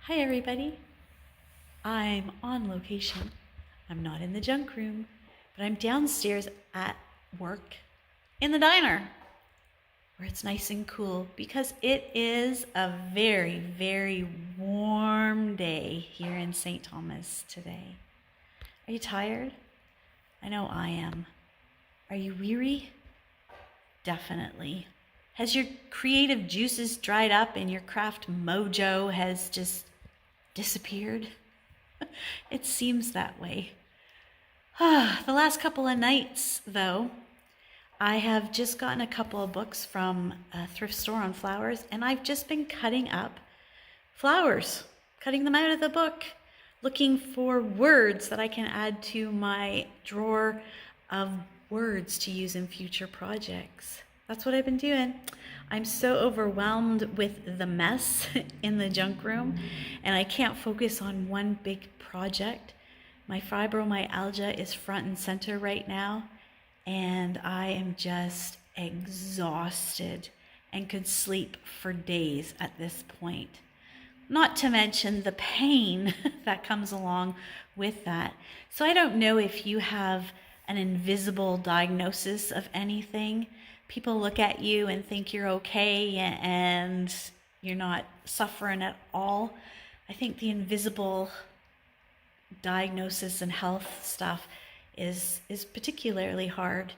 Hi everybody. I'm on location. I'm not in the junk room, but I'm downstairs at work in the diner where it's nice and cool because it is a very, very warm day here in St. Thomas today. Are you tired? I know I am. Are you weary? Definitely. Has your creative juices dried up and your craft mojo has just disappeared? It seems that way. The last couple of nights, though, I have just gotten a couple of books from a thrift store on flowers, and I've just been cutting up flowers, cutting them out of the book, looking for words that I can add to my drawer of words to use in future projects. That's what I've been doing. I'm so overwhelmed with the mess in the junk room, and I can't focus on one big project. My fibromyalgia is front and center right now, and I am just exhausted and could sleep for days at this point. Not to mention the pain that comes along with that. So I don't know if you have an invisible diagnosis of anything. People look at you and think you're okay and you're not suffering at all. I think the invisible diagnosis and health stuff is particularly hard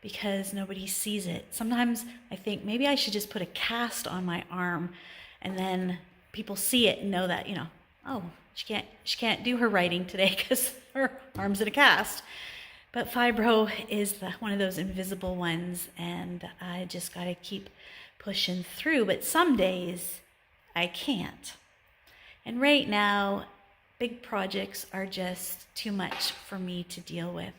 because nobody sees it. Sometimes I think maybe I should just put a cast on my arm and then people see it and know that, oh, she can't do her writing today because her arm's in a cast. But fibro is one of those invisible ones, and I just got to keep pushing through. But some days I can't. And right now, big projects are just too much for me to deal with.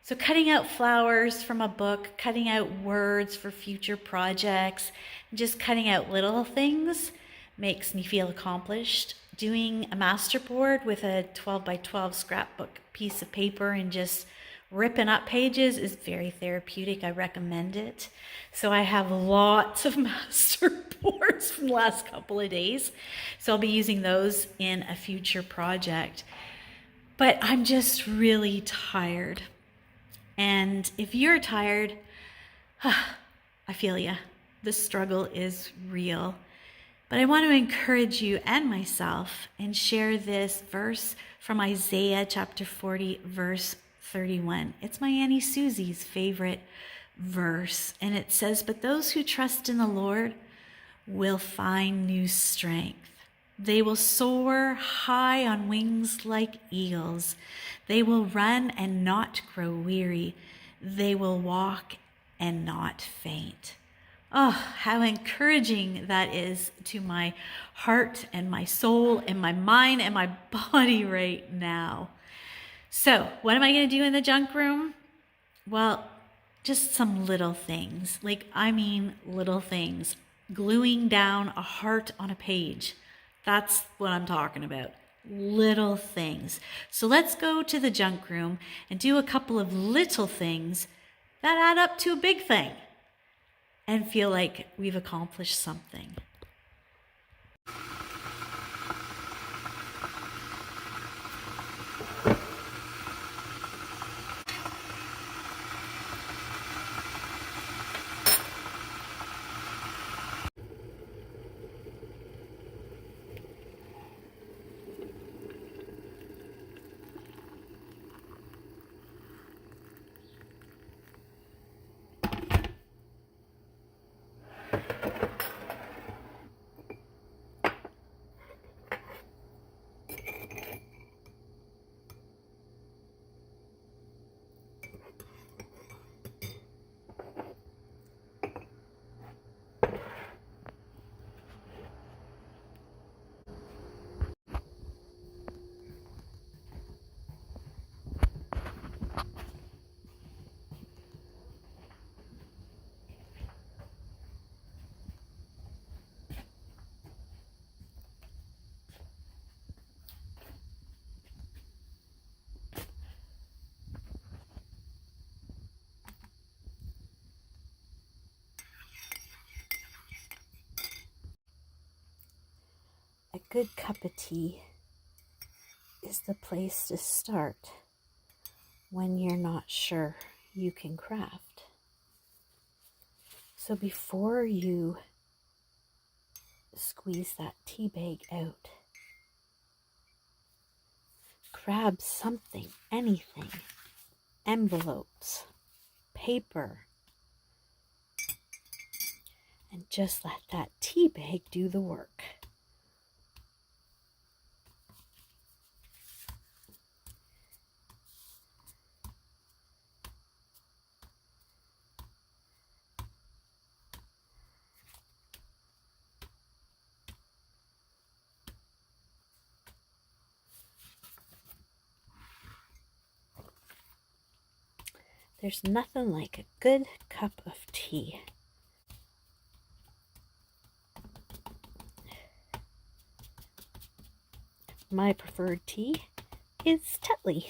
So cutting out flowers from a book, cutting out words for future projects, and just cutting out little things makes me feel accomplished. Doing a masterboard with a 12 by 12 scrapbook piece of paper and just ripping up pages is very therapeutic. I recommend it. So I have lots of masterboards from the last couple of days. So I'll be using those in a future project. But I'm just really tired. And if you're tired, I feel ya. The struggle is real. But I want to encourage you and myself and share this verse from Isaiah chapter 40, verse 31. It's my Auntie Susie's favorite verse. And it says, "But those who trust in the Lord will find new strength. They will soar high on wings like eagles. They will run and not grow weary. They will walk and not faint." Oh, how encouraging that is to my heart and my soul and my mind and my body right now. So, what am I going to do in the junk room? Well, just some little things. Little things. Gluing down a heart on a page. That's what I'm talking about. Little things. So let's go to the junk room and do a couple of little things that add up to a big thing and feel like we've accomplished something. A good cup of tea is the place to start when you're not sure you can craft. So before you squeeze that tea bag out, grab something, anything, envelopes, paper, and just let that tea bag do the work. There's nothing like a good cup of tea. My preferred tea is Tetley.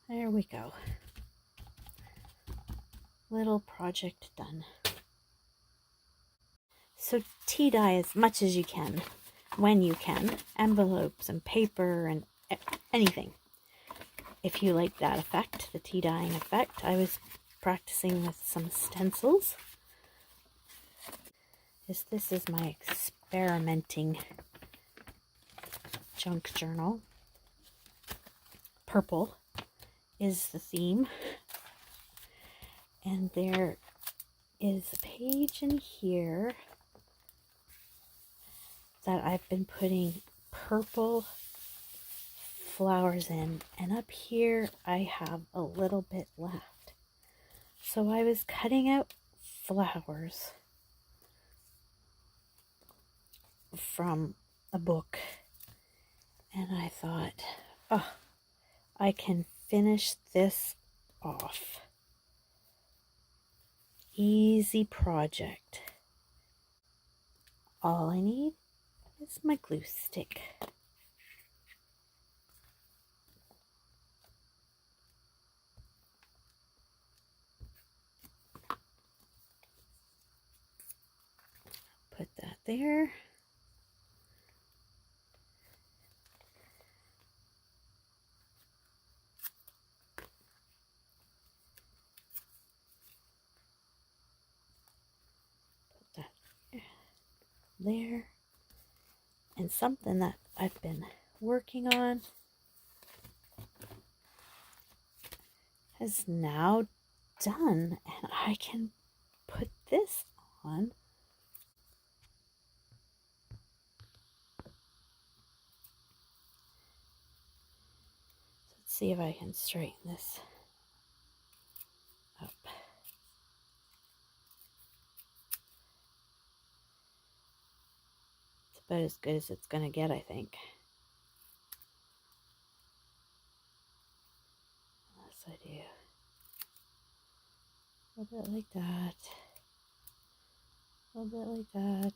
There we go. Little project done. So tea dye as much as you can, when you can, envelopes and paper and anything. If you like that effect, the tea dyeing effect, I was practicing with some stencils. This is my experimenting junk journal. Purple is the theme. And there is a page in here that I've been putting purple flowers in, and up here I have a little bit left. So I was cutting out flowers from a book, and I thought, oh, I can finish this off. Easy project. All I need is my glue stick. Put that there. Put that there. And something that I've been working on is now done, and I can put this on. Let's see if I can straighten this up. It's about as good as it's going to get, I think. Yes, I do. A little bit like that. A little bit like that.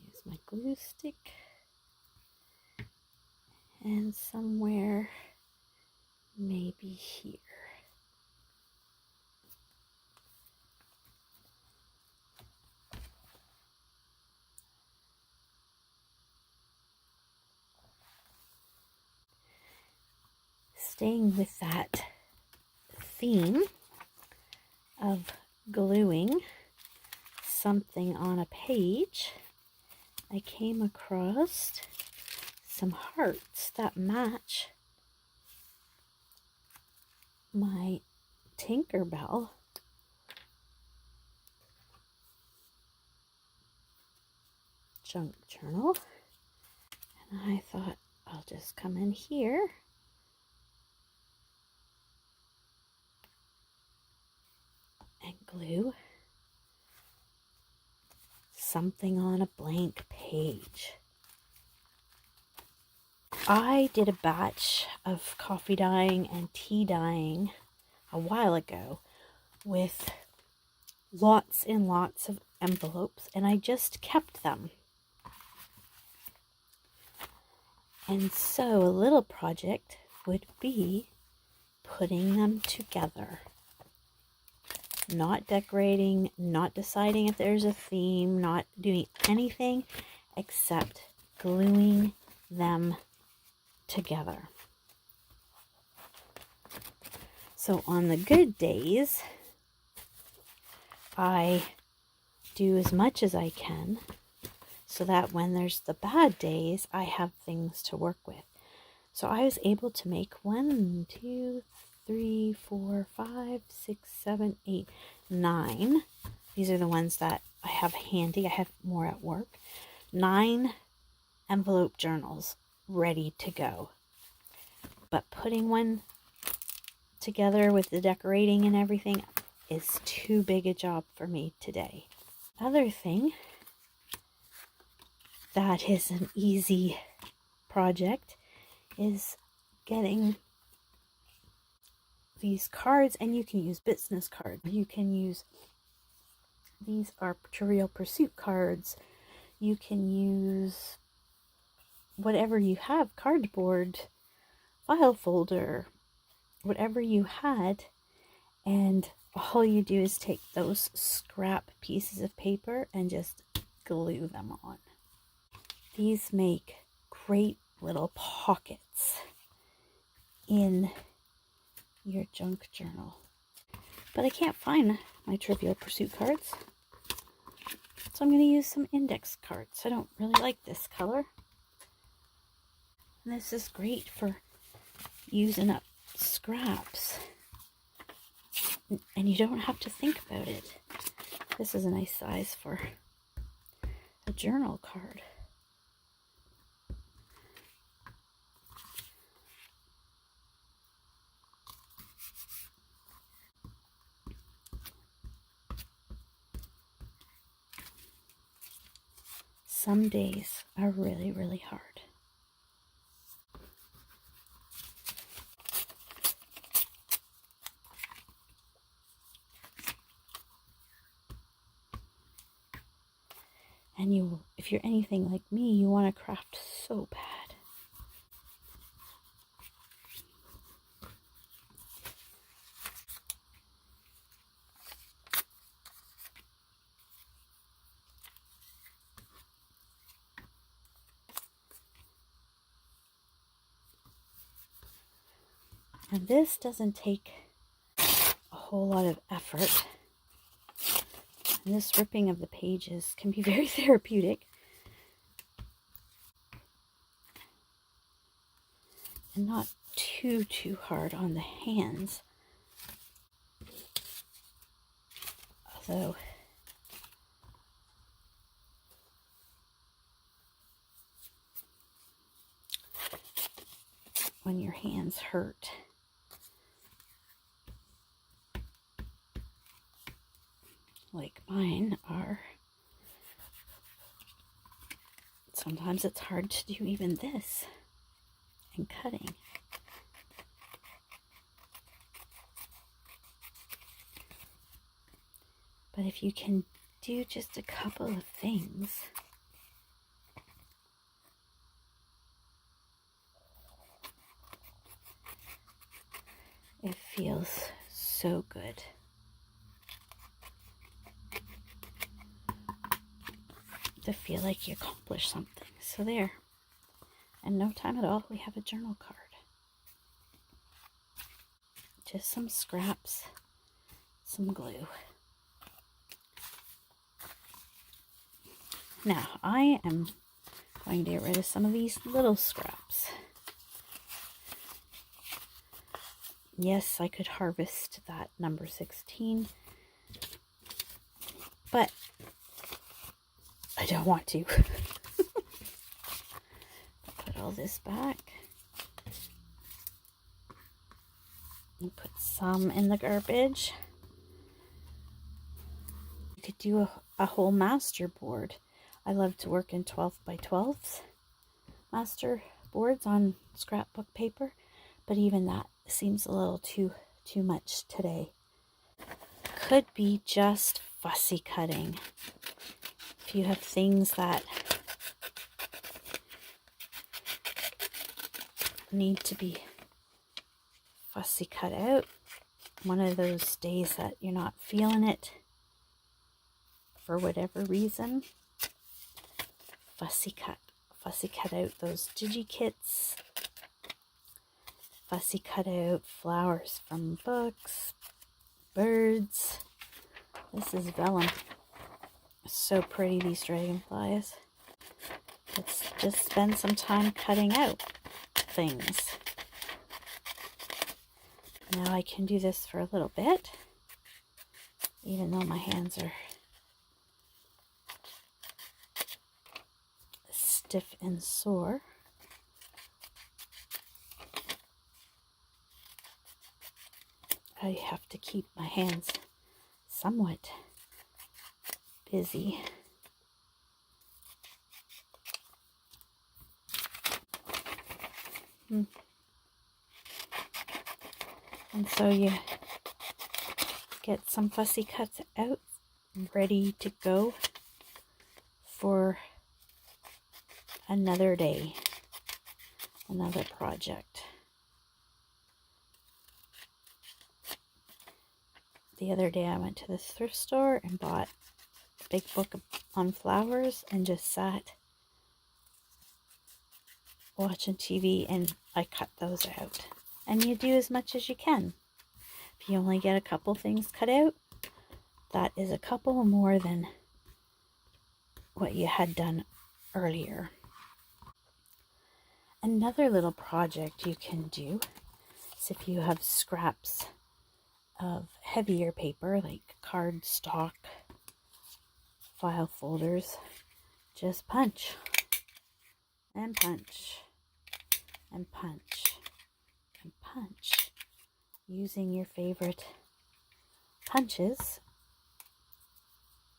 Use my glue stick. And somewhere, maybe here. Staying with that theme of gluing something on a page, I came across some hearts that match my Tinkerbell junk journal, and I thought I'll just come in here and glue something on a blank page. I did a batch of coffee dyeing and tea dyeing a while ago with lots and lots of envelopes, and I just kept them. And so a little project would be putting them together. Not decorating, not deciding if there's a theme, not doing anything except gluing them together. So on the good days, I do as much as I can so that when there's the bad days, I have things to work with. So I was able to make 1, 2, 3, 4, 5, 6, 7, 8, 9. These are the ones that I have handy. I have more at work. 9 envelope journals ready to go. But putting one together with the decorating and everything is too big a job for me today. Other thing that is an easy project is getting these cards, and you can use business cards. You can use, these are Trivial Pursuit cards. You can use whatever you have, cardboard, file folder, whatever you had, and all you do is take those scrap pieces of paper and just glue them on. These make great little pockets in your junk journal. But I can't find my Trivial Pursuit cards, so I'm going to use some index cards. I don't really like this color. And this is great for using up scraps, and you don't have to think about it. This is a nice size for a journal card. Some days are really, really hard. And if you're anything like me, you want to craft so bad. And this doesn't take a whole lot of effort. And this ripping of the pages can be very therapeutic. And not too hard on the hands. Although when your hands hurt, like mine are, sometimes it's hard to do even this and cutting. But if you can do just a couple of things, it feels so good. To feel like you accomplished something. So there. In no time at all, we have a journal card. Just some scraps, some glue. Now, I am going to get rid of some of these little scraps. Yes, I could harvest that number 16, but I don't want to. Put all this back. And put some in the garbage. You could do a whole master board. I love to work in 12 by 12s master boards on scrapbook paper, but even that seems a little too much today. Could be just fussy cutting. If you have things that need to be fussy cut out, one of those days that you're not feeling it for whatever reason, fussy cut out those digi kits, fussy cut out flowers from books, birds. This is vellum. So pretty, these dragonflies. Let's just spend some time cutting out things. Now I can do this for a little bit, even though my hands are stiff and sore. I have to keep my hands somewhat busy. And so you get some fussy cuts out, ready to go for another day, another project. The other day I went to the thrift store and bought a big book on flowers and just sat watching TV, and I cut those out. And you do as much as you can. If you only get a couple things cut out, that is a couple more than what you had done earlier. Another little project you can do is if you have scraps of heavier paper like cardstock, file folders, just punch and punch and punch and punch using your favorite punches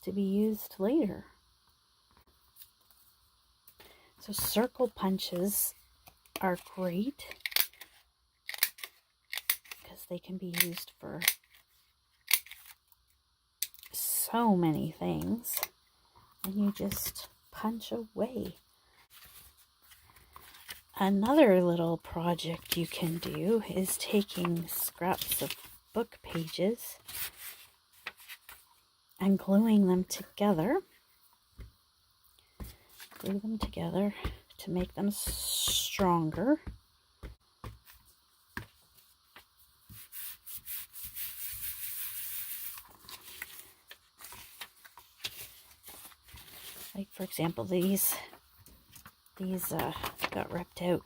to be used later. So circle punches are great because they can be used for so many things, and you just punch away. Another little project you can do is taking scraps of book pages and gluing them together. Glue them together to make them stronger. Like, for example, these got ripped out.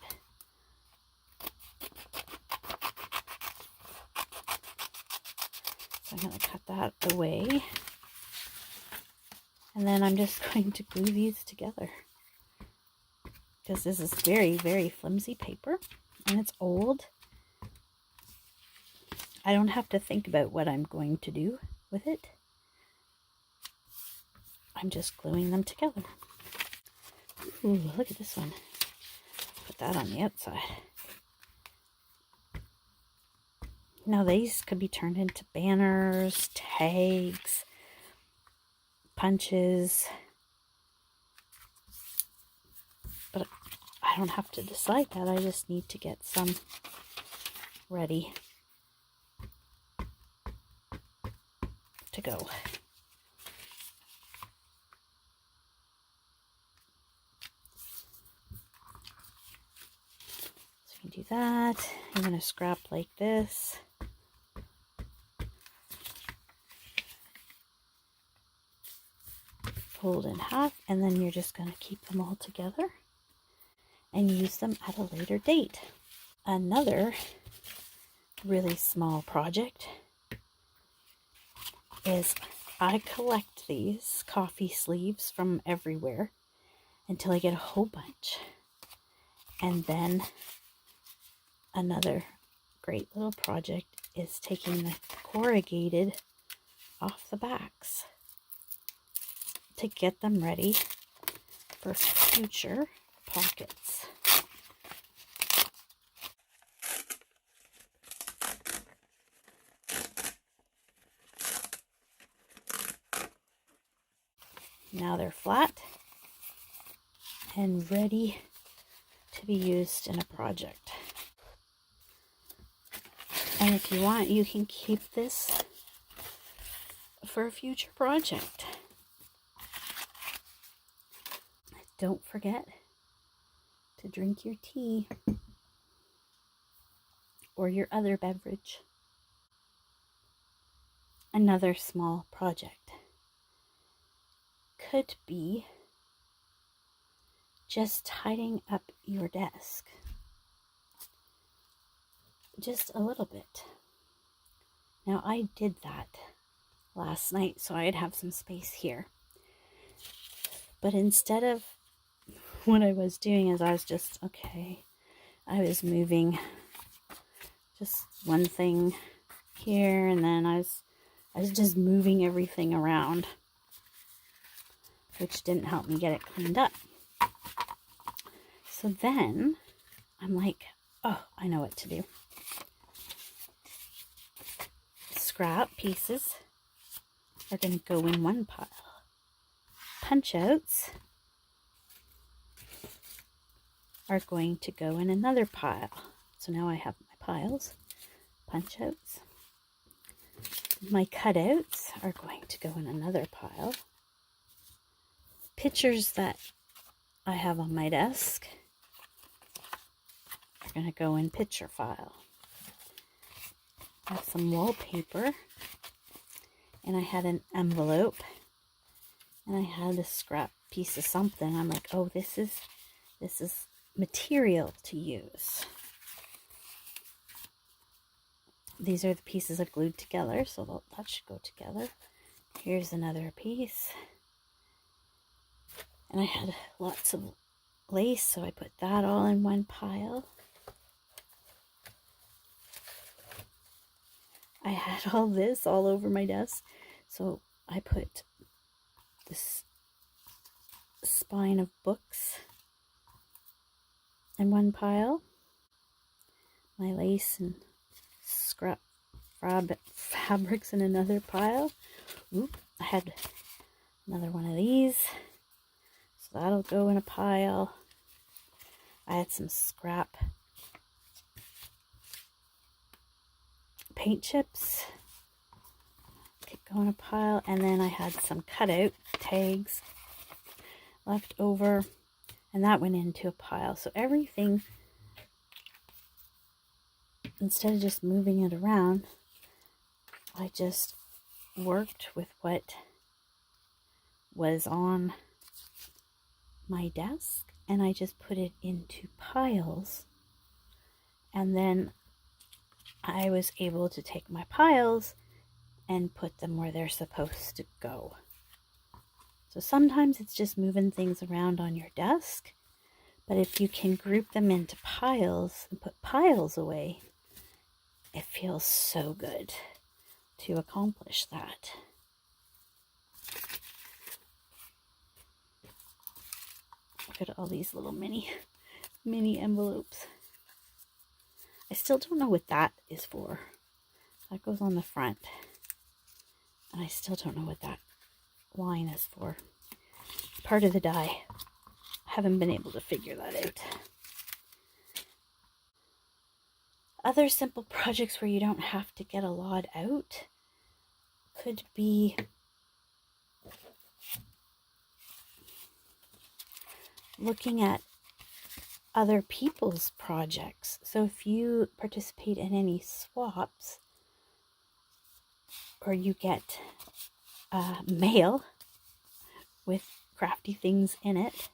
So I'm going to cut that away. And then I'm just going to glue these together. Because this is very, very flimsy paper. And it's old. I don't have to think about what I'm going to do with it. I'm just gluing them together. Ooh, look at this one. Put that on the outside. Now these could be turned into banners, tags, punches. But I don't have to decide that. I just need to get some ready to go. Do that. I'm going to scrap like this. Fold in half, and then you're just going to keep them all together and use them at a later date. Another really small project is I collect these coffee sleeves from everywhere until I get a whole bunch. And then another great little project is taking the corrugated off the backs to get them ready for future pockets. Now they're flat and ready to be used in a project. And if you want, you can keep this for a future project. Don't forget to drink your tea or your other beverage. Another small project could be just tidying up your desk. Just a little bit. Now I did that last night so I'd have some space here. But instead of what I was doing is I was moving just one thing here, and then I was just moving everything around, which didn't help me get it cleaned up. So then I'm like, oh, I know what to do. Scrap pieces are going to go in one pile. Punch outs are going to go in another pile. So now I have my piles. Punch outs. My cutouts are going to go in another pile. Pictures that I have on my desk are going to go in picture file. I have some wallpaper, and I had an envelope, and I had a scrap piece of something. I'm like, oh, this is material to use. These are the pieces I glued together, so that should go together. Here's another piece. And I had lots of lace, so I put that all in one pile. I had all this all over my desk, so I put this spine of books in one pile. My lace and scrap fabrics in another pile. Oop, I had another one of these, so that'll go in a pile. I had some scrap paint chips, could go in a pile, and then I had some cutout tags left over, and that went into a pile. So everything, instead of just moving it around, I just worked with what was on my desk, and I just put it into piles, and then I was able to take my piles and put them where they're supposed to go. So sometimes it's just moving things around on your desk, but if you can group them into piles and put piles away, it feels so good to accomplish that. Look at all these little mini envelopes. I still don't know what that is for. That goes on the front. And I still don't know what that line is for. It's part of the die. I haven't been able to figure that out. Other simple projects where you don't have to get a lot out could be looking at other people's projects. So if you participate in any swaps, or you get mail with crafty things in it.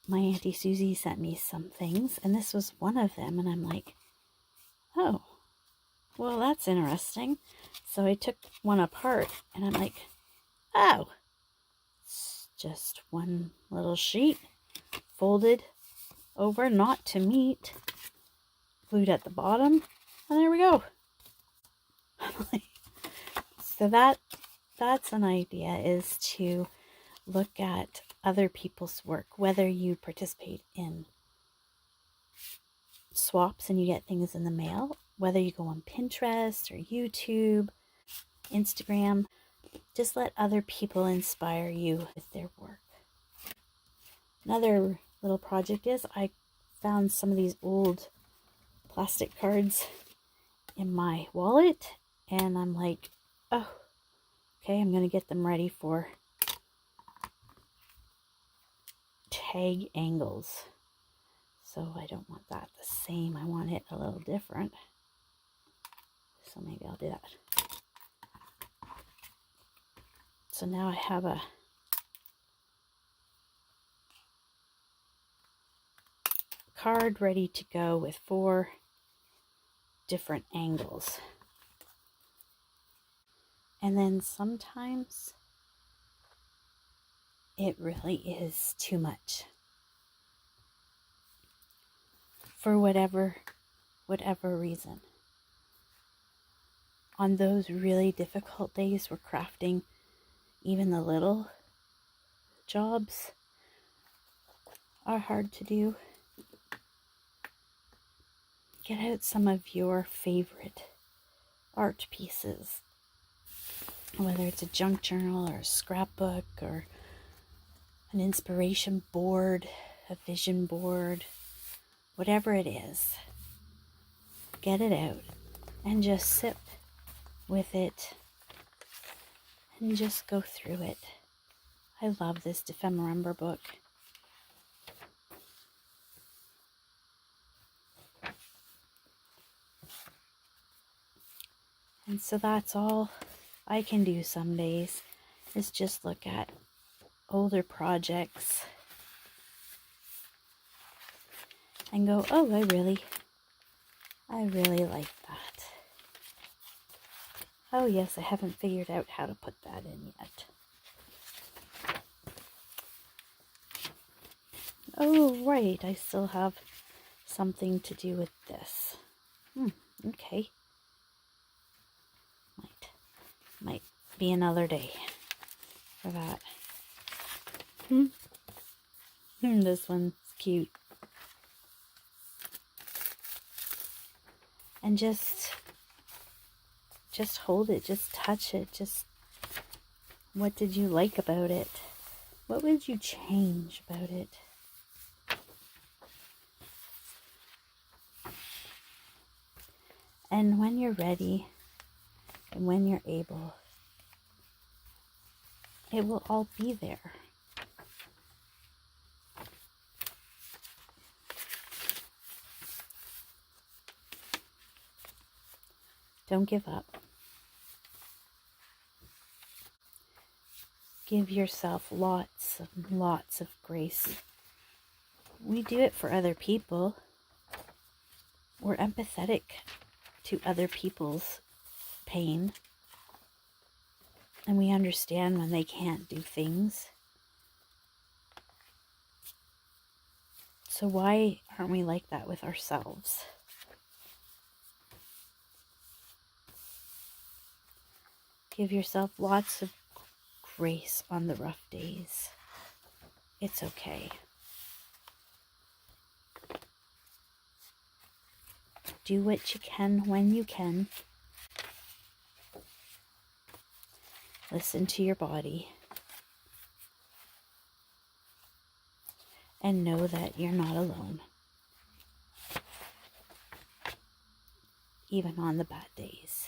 My Auntie Susie sent me some things, and this was one of them, and I'm like, oh, well, that's interesting. So I took one apart, and I'm like, oh, it's just one little sheet folded over, not to meet, glued at the bottom, and there we go. So that's an idea, is to look at other people's work, whether you participate in swaps and you get things in the mail, whether you go on Pinterest or YouTube, Instagram. Just let other people inspire you with their work. Another little project is I found some of these old plastic cards in my wallet, and I'm like, oh, okay, I'm gonna get them ready for tag angles. So I don't want that the same. I want it a little different. So maybe I'll do that. So now I have a card ready to go with 4 different angles. And then sometimes it really is too much. For whatever reason. On those really difficult days where crafting even the little jobs are hard to do, get out some of your favorite art pieces. Whether it's a junk journal or a scrapbook or an inspiration board, a vision board, whatever it is, get it out and just sit with it and just go through it. I love this Ephemerimber book. And so that's all I can do some days, is just look at older projects and go, oh, I really like that. Oh yes, I haven't figured out how to put that in yet. Oh right, I still have something to do with this. Okay. Might be another day for that. This one's cute. And just hold it, just touch it, just what did you like about it? What would you change about it? And when you're ready and when you're able, it will all be there. Don't give up. Give yourself lots of grace. We do it for other people. We're empathetic to other people's pain. And we understand when they can't do things. So why aren't we like that with ourselves? Give yourself lots of grace on the rough days. It's okay. Do what you can when you can. Listen to your body. And know that you're not alone. Even on the bad days.